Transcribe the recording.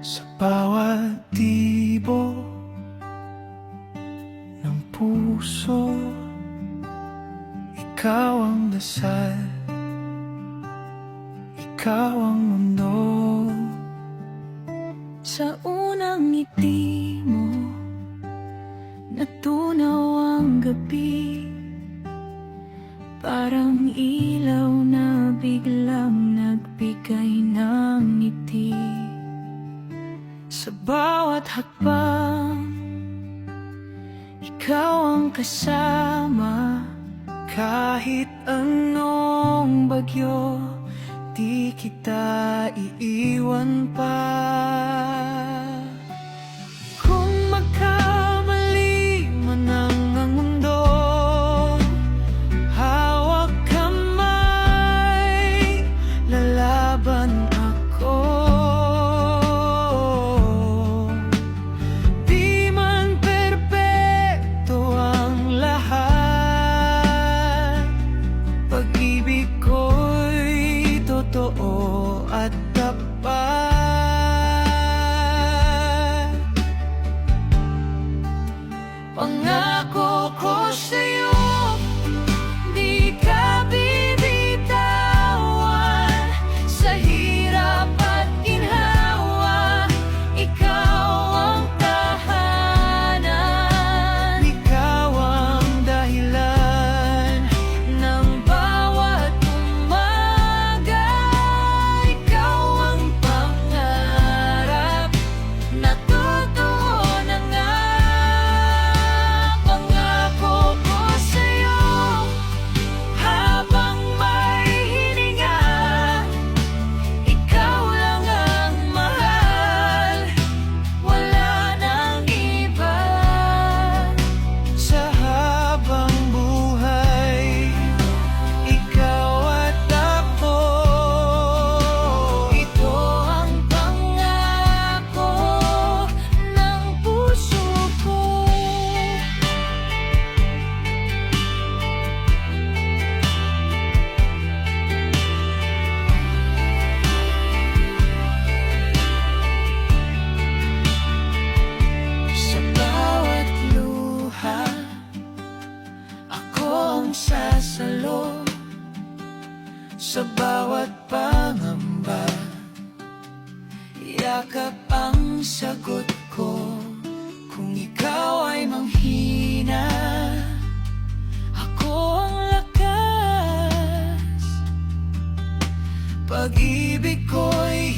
Sa bawat tibo ng puso, ikaw ang dasal, ikaw ang mundo. Sa unang ngiti mo, natunaw ang gabi. Parang ilaw na biglang nagbigay ng ngiti. Sa bawat hakbang, ikaw ang kasama. Kahit anong bagyo, di kita iiwan pa. Kung magkamali man ang mundo, hawak kamay, lalaban ako. Di man perpekto ang lahat, pag-ibig ko'y totoo at tapat. Pangako ko sa'yo, di ka bibitawan. Sa hirap at ginhawa, ikaw ang tahanan. Ikaw ang dahilan ng bawat umaga. Ikaw ang pangarap na totoo na nga. Pangako ko sa'yo, habang may hininga, ikaw lang ang mahal, wala nang iba. Sa habang buhay, ikaw at ako. Ito ang pangako ng puso ko. Sa bawat luha, ako ang sasalo. Sa bawat pangamba, yakap ang sagot ko. Kung ikaw ay manghina, ako ang lakas. Pag-ibig ko'y